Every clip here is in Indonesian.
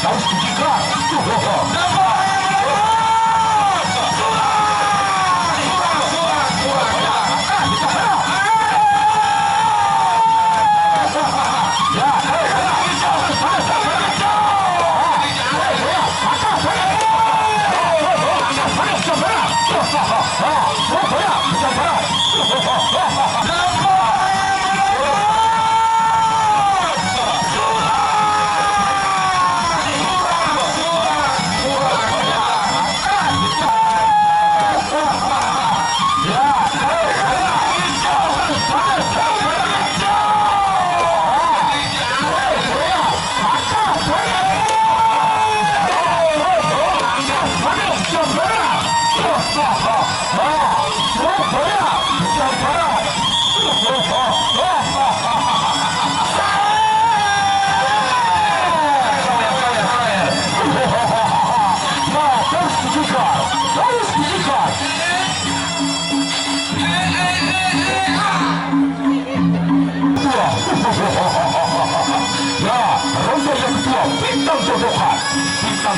harus dijikat.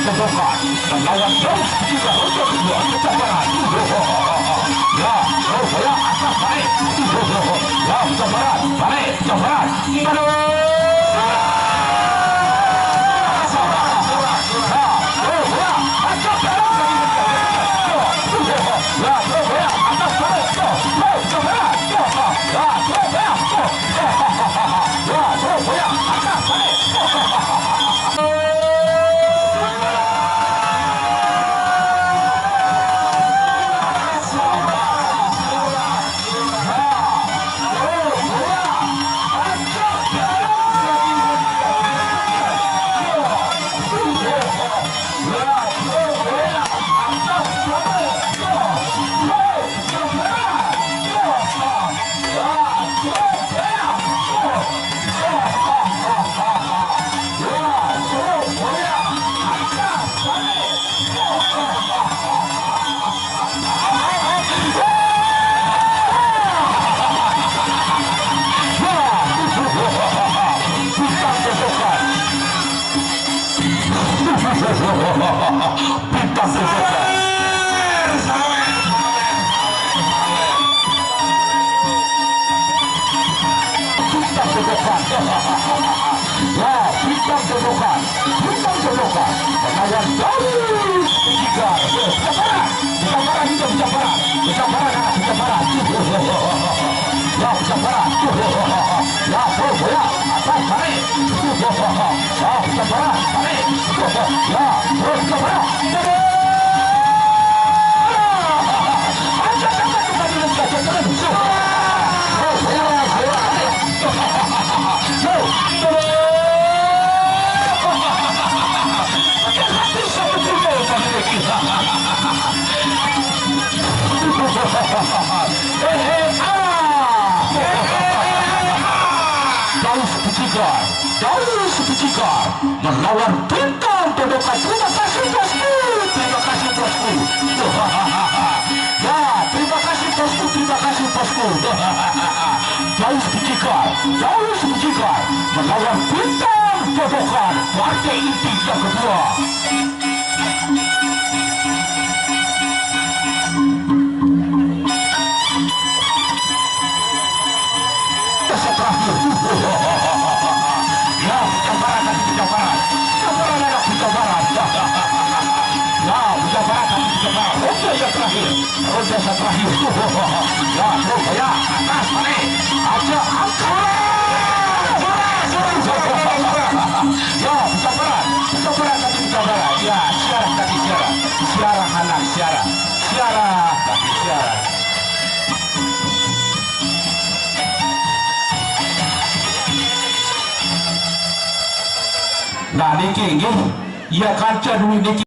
Jodohkan melawan terus juga untuk kedua kecaparan. Ya, saya atas balik. Ya, kecaparan balik, kecaparan. Melawan bintang Jodohkan. Terima kasih bosku, terima kasih bosku. Ya, terima kasih bosku, terima kasih bosku. Jauh sejigar melawan bintang Jodohkan. Partai inti yang kedua. Roda terakhir. Ya, Surabaya atas balik. Aja angkat. Ya, bisa berat tapi bisa berat. Ya, siarah tadi siarah. Siarah anak siarah. Siarah tadi siarah. Nah, niki, ya kaca duit niki.